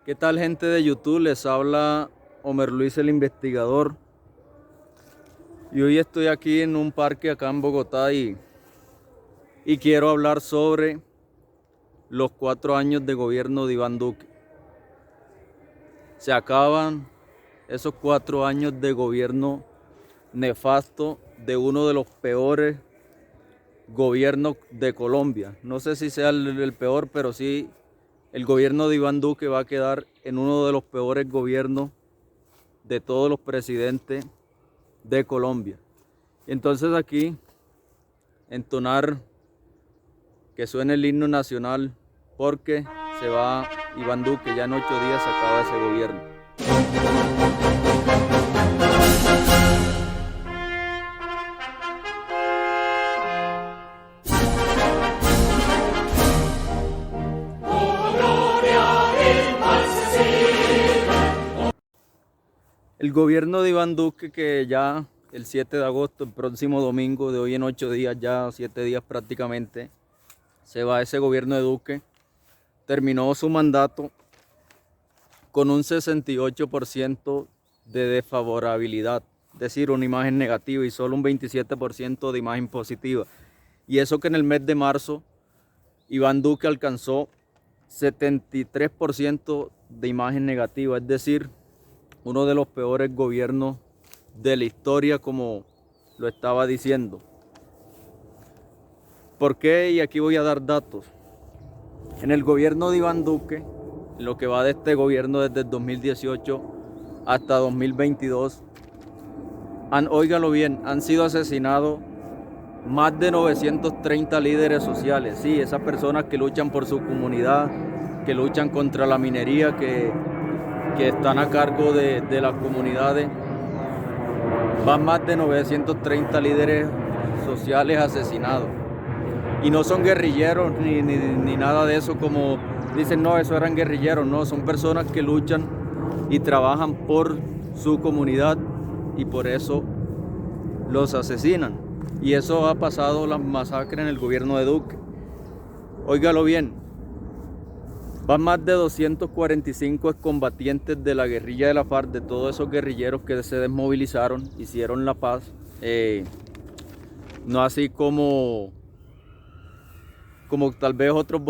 ¿Qué tal, gente de YouTube? Les habla Homer Luis, el investigador. Y hoy estoy aquí en un parque acá en Bogotá y quiero hablar sobre los 4 años de gobierno de Iván Duque. Se acaban esos 4 años de gobierno nefasto de uno de los peores gobiernos de Colombia. No sé si sea el peor, pero sí el gobierno de Iván Duque va a quedar en uno de los peores gobiernos de todos los presidentes de Colombia. Entonces aquí entonar que suene el himno nacional porque se va Iván Duque, ya en 8 días se acaba ese gobierno. El gobierno de Iván Duque, que ya el 7 de agosto, el próximo domingo, de hoy en 8 días, ya 7 días prácticamente, se va ese gobierno de Duque, terminó su mandato con un 68% de desfavorabilidad, es decir, una imagen negativa, y solo un 27% de imagen positiva. Y eso que en el mes de marzo Iván Duque alcanzó 73% de imagen negativa, es decir, uno de los peores gobiernos de la historia, como lo estaba diciendo. ¿Por qué? Y aquí voy a dar datos. En el gobierno de Iván Duque, en lo que va de este gobierno desde el 2018 hasta 2022, óigalo bien, han sido asesinados más de 930 líderes sociales. Sí, esas personas que luchan por su comunidad, que luchan contra la minería, que están a cargo de las comunidades. Van más de 930 líderes sociales asesinados. Y no son guerrilleros ni nada de eso, como dicen, no, eso eran guerrilleros. No, son personas que luchan y trabajan por su comunidad y por eso los asesinan. Y eso ha pasado, las masacres en el gobierno de Duque. Óigalo bien, van más de 245 excombatientes de la guerrilla de la FARC, de todos esos guerrilleros que se desmovilizaron, hicieron la paz. No así como tal vez otros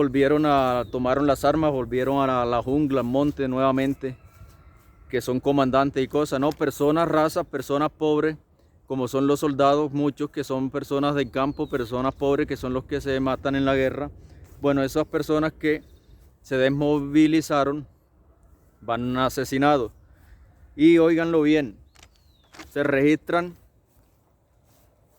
tomaron las armas, volvieron a la jungla, al monte nuevamente, que son comandantes y cosas. No, personas, razas, personas pobres, como son los soldados, muchos que son personas del campo, personas pobres que son los que se matan en la guerra. Bueno, esas personas que se desmovilizaron van asesinados. Y óiganlo bien, se registran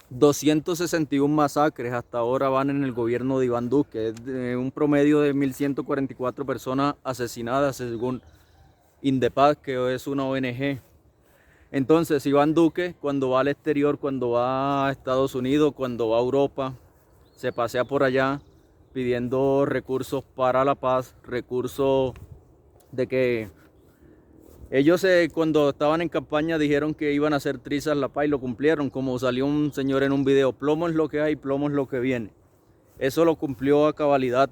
261 masacres hasta ahora van en el gobierno de Iván Duque. Es un promedio de 1.144 personas asesinadas según Indepaz, que es una ONG. Entonces Iván Duque, cuando va al exterior, cuando va a Estados Unidos, cuando va a Europa, se pasea por allá pidiendo recursos para la paz, recursos de que ellos cuando estaban en campaña dijeron que iban a hacer trizas la paz y lo cumplieron, como salió un señor en un video, plomo es lo que hay, plomo es lo que viene. Eso lo cumplió a cabalidad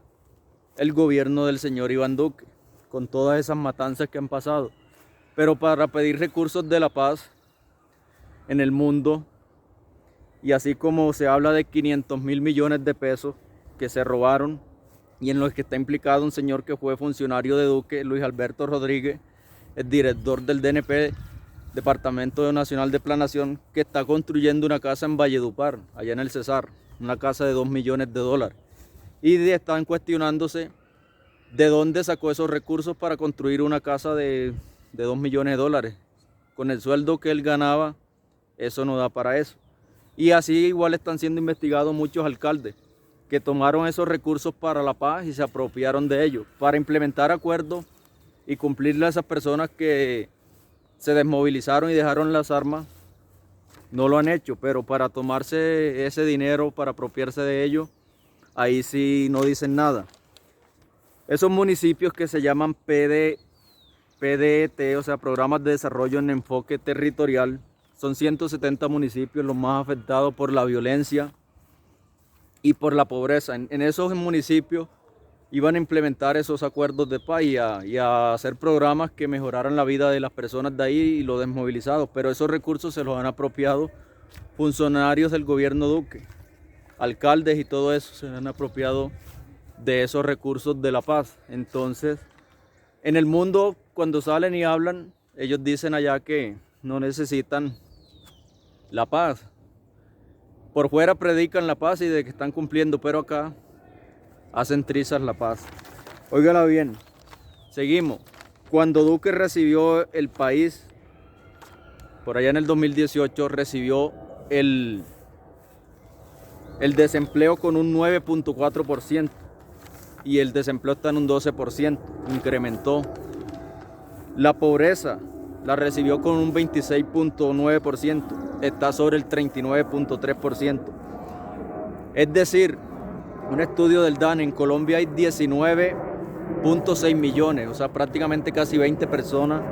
el gobierno del señor Iván Duque, con todas esas matanzas que han pasado. Pero para pedir recursos de la paz en el mundo, y así como se habla de 500.000 millones de pesos que se robaron, y en los que está implicado un señor que fue funcionario de Duque, Luis Alberto Rodríguez, el director del DNP, Departamento Nacional de Planación, que está construyendo una casa en Valledupar, allá en el Cesar, una casa de 2 millones de dólares. Y están cuestionándose de dónde sacó esos recursos para construir una casa de 2 millones de dólares. Con el sueldo que él ganaba, eso no da para eso. Y así igual están siendo investigados muchos alcaldes que tomaron esos recursos para la paz y se apropiaron de ellos, para implementar acuerdos y cumplirle a esas personas que se desmovilizaron y dejaron las armas. No lo han hecho, pero para tomarse ese dinero, para apropiarse de ellos, ahí sí no dicen nada. Esos municipios que se llaman PDT, o sea, Programas de Desarrollo en Enfoque Territorial, son 170 municipios los más afectados por la violencia y por la pobreza. En esos municipios iban a implementar esos acuerdos de paz y a hacer programas que mejoraran la vida de las personas de ahí y los desmovilizados, pero esos recursos se los han apropiado funcionarios del gobierno Duque, alcaldes y todo eso se han apropiado de esos recursos de la paz. Entonces, en el mundo, cuando salen y hablan, ellos dicen allá que no necesitan la paz. Por fuera predican la paz y de que están cumpliendo, pero acá hacen trizas la paz. Óigala bien, seguimos. Cuando Duque recibió el país, por allá en el 2018, recibió el desempleo con un 9.4% y el desempleo está en un 12%, incrementó. La pobreza la recibió con un 26.9%, está sobre el 39.3%. Es decir, un estudio del DANE, en Colombia hay 19.6 millones, o sea, prácticamente casi 20 personas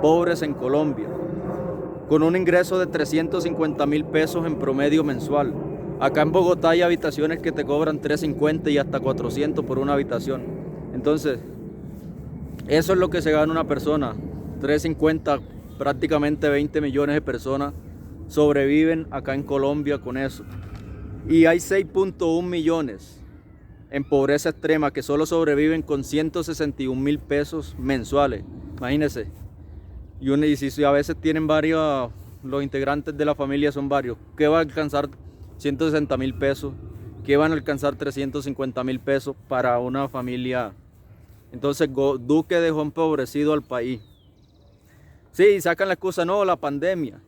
pobres en Colombia, con un ingreso de 350.000 pesos en promedio mensual. Acá en Bogotá hay habitaciones que te cobran 350 y hasta 400 por una habitación. Entonces, eso es lo que se gana una persona. 350, prácticamente 20 millones de personas sobreviven acá en Colombia con eso. Y hay 6.1 millones en pobreza extrema que solo sobreviven con 161.000 pesos mensuales. Imagínense. Y si a veces tienen varios, los integrantes de la familia son varios, ¿qué va a alcanzar 160.000 pesos? ¿Qué van a alcanzar 350.000 pesos para una familia? Entonces Duque dejó empobrecido al país. Sí, sacan la excusa, no, la pandemia.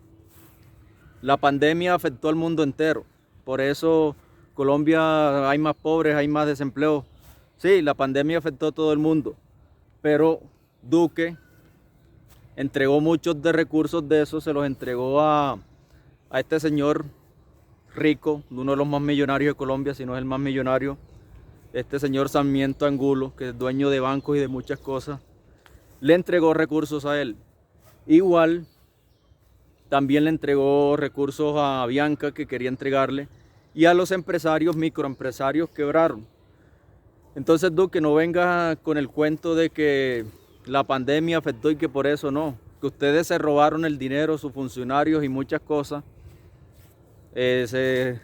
La pandemia afectó al mundo entero. Por eso Colombia hay más pobres, hay más desempleo. Sí, la pandemia afectó a todo el mundo. Pero Duque entregó muchos de recursos de eso, se los entregó a este señor rico, uno de los más millonarios de Colombia, si no es el más millonario, este señor Sarmiento Angulo, que es dueño de bancos y de muchas cosas, le entregó recursos a él. Igual, también le entregó recursos a Bianca, que quería entregarle, y a los empresarios, microempresarios quebraron. Entonces, Duque, no venga con el cuento de que la pandemia afectó y que por eso no, que ustedes se robaron el dinero, sus funcionarios y muchas cosas, se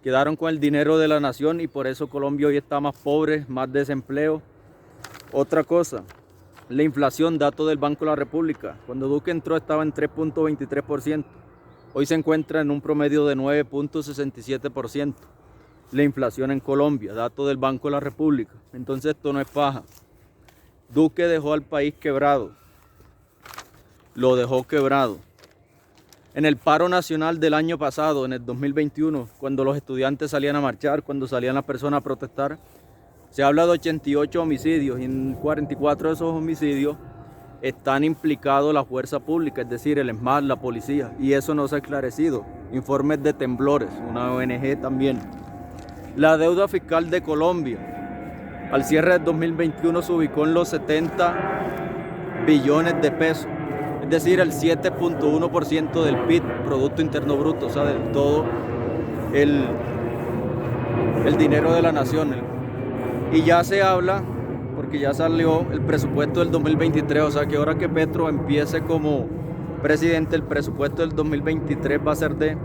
quedaron con el dinero de la nación y por eso Colombia hoy está más pobre, más desempleo. Otra cosa, la inflación, dato del Banco de la República, cuando Duque entró estaba en 3.23%, hoy se encuentra en un promedio de 9.67%. La inflación en Colombia, dato del Banco de la República. Entonces esto no es paja. Duque dejó al país quebrado, lo dejó quebrado. En el paro nacional del año pasado, en el 2021, cuando los estudiantes salían a marchar, cuando salían las personas a protestar, se habla de 88 homicidios y en 44 de esos homicidios están implicados la fuerza pública, es decir, el ESMAD, la policía, y eso no se ha esclarecido. Informes de Temblores, una ONG también. La deuda fiscal de Colombia al cierre del 2021 se ubicó en los 70 billones de pesos, es decir, el 7.1% del PIB, Producto Interno Bruto, o sea, de todo el dinero de la nación. Y ya se habla, porque ya salió el presupuesto del 2023, o sea que ahora que Petro empiece como presidente, el presupuesto del 2023 va a ser de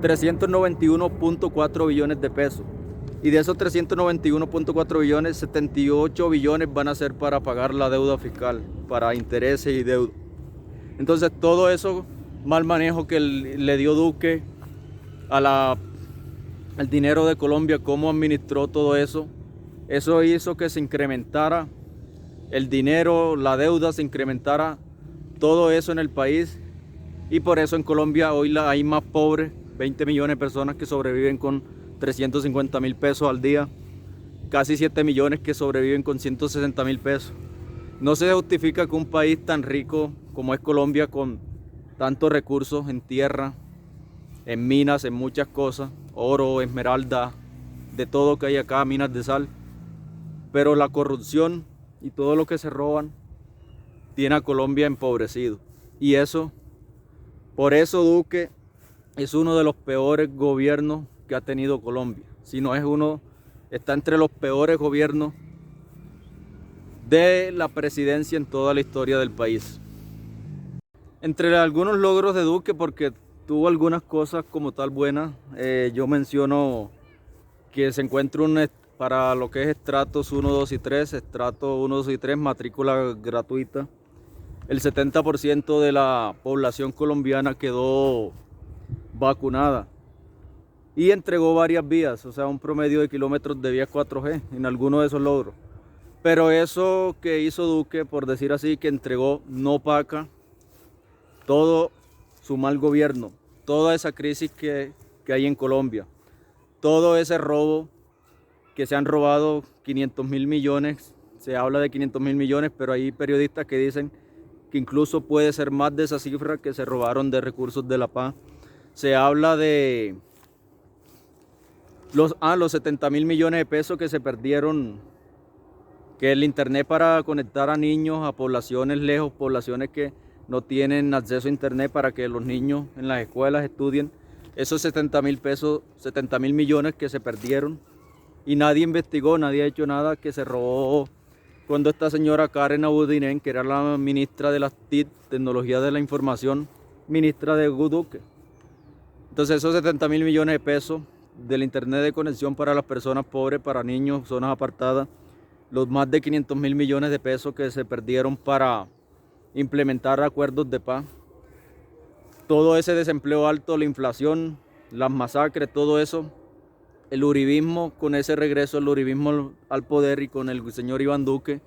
391.4 billones de pesos. Y de esos 391.4 billones, 78 billones van a ser para pagar la deuda fiscal, para intereses y deuda. Entonces todo eso mal manejo que le dio Duque al dinero de Colombia, cómo administró todo eso, eso hizo que se incrementara el dinero, la deuda, se incrementara todo eso en el país. Y por eso en Colombia hoy hay más pobres, 20 millones de personas que sobreviven con 350.000 pesos al día, casi 7 millones que sobreviven con 160.000 pesos. No se justifica que un país tan rico como es Colombia, con tantos recursos en tierra, en minas, en muchas cosas, oro, esmeralda, de todo que hay acá, minas de sal, pero la corrupción y todo lo que se roban tiene a Colombia empobrecido. Y eso, por eso Duque es uno de los peores gobiernos que ha tenido Colombia. Si no es uno, está entre los peores gobiernos de la presidencia en toda la historia del país. Entre algunos logros de Duque, porque tuvo algunas cosas como tal buenas, yo menciono que se encuentra para lo que es estratos 1, 2 y 3, estrato 1, 2 y 3, matrícula gratuita. El 70% de la población colombiana quedó vacunada y entregó varias vías, o sea, un promedio de kilómetros de vías 4G en alguno de esos logros. Pero eso que hizo Duque, por decir así, que entregó, no opaca todo su mal gobierno, toda esa crisis que hay en Colombia, todo ese robo que se han robado 500.000 millones, se habla de 500.000 millones, pero hay periodistas que dicen que incluso puede ser más de esa cifra que se robaron de recursos de la paz. Se habla de los 70.000 millones de pesos que se perdieron, que el internet para conectar a niños a poblaciones lejos, poblaciones que no tienen acceso a internet para que los niños en las escuelas estudien, esos 70.000 millones que se perdieron y nadie investigó, nadie ha hecho nada, que se robó cuando esta señora Karen Abudinen, que era la ministra de las TIC, Tecnología de la Información, ministra de Duque. Entonces esos 70.000 millones de pesos del internet de conexión para las personas pobres, para niños, zonas apartadas, los más de 500.000 millones de pesos que se perdieron para implementar acuerdos de paz, todo ese desempleo alto, la inflación, las masacres, todo eso, el uribismo, con ese regreso del uribismo al poder y con el señor Iván Duque,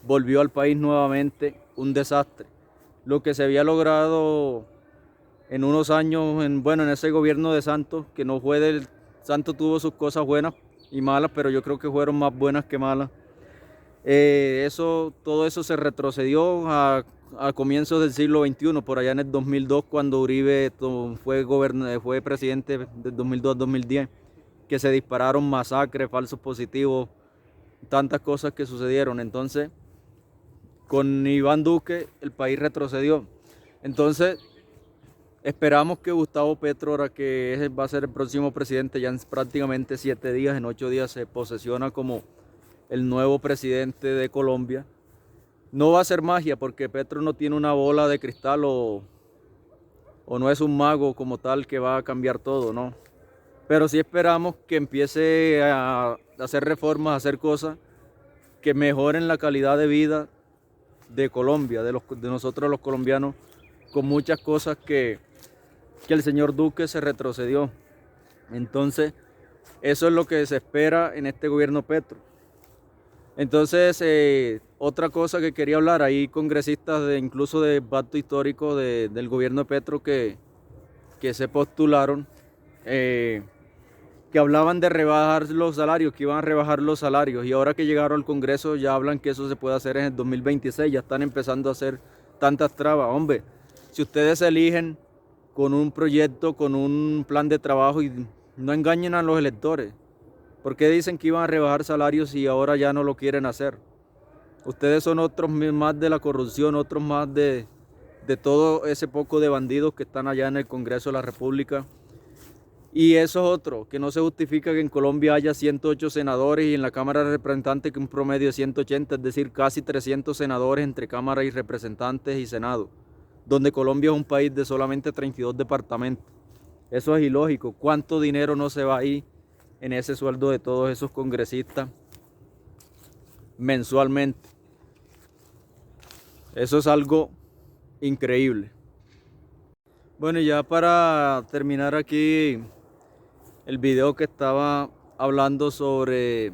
volvió al país nuevamente un desastre. Lo que se había logrado en unos años, en ese gobierno de Santos, que no fue del... Santos tuvo sus cosas buenas y malas, pero yo creo que fueron más buenas que malas. Todo eso se retrocedió a comienzos del siglo XXI, por allá en el 2002, cuando Uribe fue presidente del 2002 a 2010, que se dispararon masacres, falsos positivos, tantas cosas que sucedieron. Entonces, con Iván Duque, el país retrocedió. Entonces, esperamos que Gustavo Petro, ahora que va a ser el próximo presidente, ya en prácticamente 7 días, en 8 días se posesiona como el nuevo presidente de Colombia. No va a ser magia, porque Petro no tiene una bola de cristal o no es un mago como tal que va a cambiar todo, ¿no? Pero sí esperamos que empiece a hacer reformas, a hacer cosas que mejoren la calidad de vida de Colombia, de nosotros los colombianos, con muchas cosas que el señor Duque se retrocedió. Entonces, eso es lo que se espera en este gobierno Petro. Entonces, otra cosa que quería hablar, hay congresistas incluso de pacto histórico del gobierno de Petro que se postularon, que hablaban de rebajar los salarios, que iban a rebajar los salarios, y ahora que llegaron al Congreso ya hablan que eso se puede hacer en el 2026, ya están empezando a hacer tantas trabas. Hombre, si ustedes eligen con un proyecto, con un plan de trabajo, y no engañen a los electores, ¿por qué dicen que iban a rebajar salarios y ahora ya no lo quieren hacer? Ustedes son otros más de la corrupción, otros más de todo ese poco de bandidos que están allá en el Congreso de la República. Y eso es otro, que no se justifica que en Colombia haya 108 senadores y en la Cámara de Representantes que un promedio de 180, es decir, casi 300 senadores entre Cámara y Representantes y Senado, donde Colombia es un país de solamente 32 departamentos. Eso es ilógico. ¿Cuánto dinero no se va ahí en ese sueldo de todos esos congresistas mensualmente? Eso es algo increíble. Bueno, y ya para terminar aquí el video que estaba hablando sobre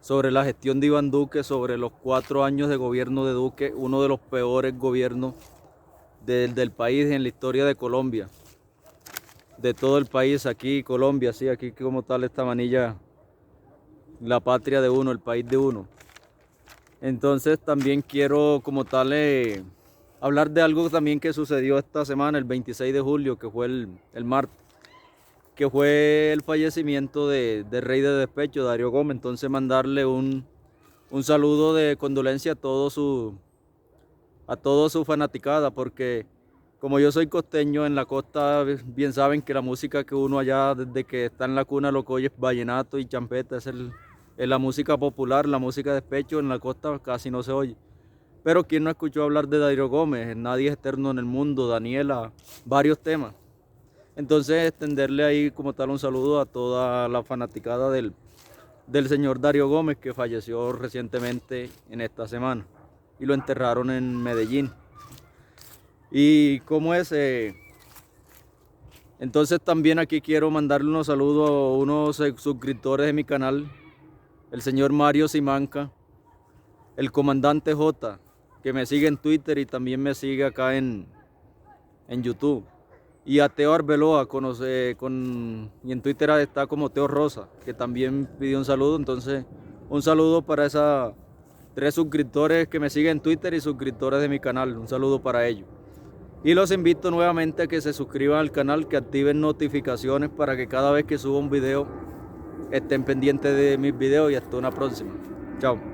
la gestión de Iván Duque, sobre los 4 años de gobierno de Duque, uno de los peores gobiernos del país en la historia de Colombia, de todo el país. Aquí Colombia, sí, aquí como tal esta manilla, la patria de uno, el país de uno. Entonces también quiero como tal hablar de algo también que sucedió esta semana, el 26 de julio, que fue el martes, que fue el fallecimiento del rey de despecho, Darío Gómez. Entonces mandarle un saludo de condolencia a toda su fanaticada, porque como yo soy costeño, en la costa bien saben que la música que uno allá desde que está en la cuna lo que oye es vallenato y champeta, es En la música popular, la música de despecho en la costa casi no se oye. Pero ¿quién no escuchó hablar de Darío Gómez? Nadie es eterno en el mundo, Daniela, varios temas. Entonces extenderle ahí como tal un saludo a toda la fanaticada del señor Darío Gómez, que falleció recientemente en esta semana y lo enterraron en Medellín. Y cómo es, entonces también aquí quiero mandarle unos saludos a unos suscriptores de mi canal, el señor Mario Simanca, el comandante J, que me sigue en Twitter y también me sigue acá en YouTube. Y a Teo Arbeloa, y en Twitter está como Teo Rosa, que también pidió un saludo. Entonces, un saludo para esos 3 suscriptores que me siguen en Twitter y suscriptores de mi canal. Un saludo para ellos. Y los invito nuevamente a que se suscriban al canal, que activen notificaciones para que cada vez que suba un video estén pendientes de mis videos y hasta una próxima. Chao.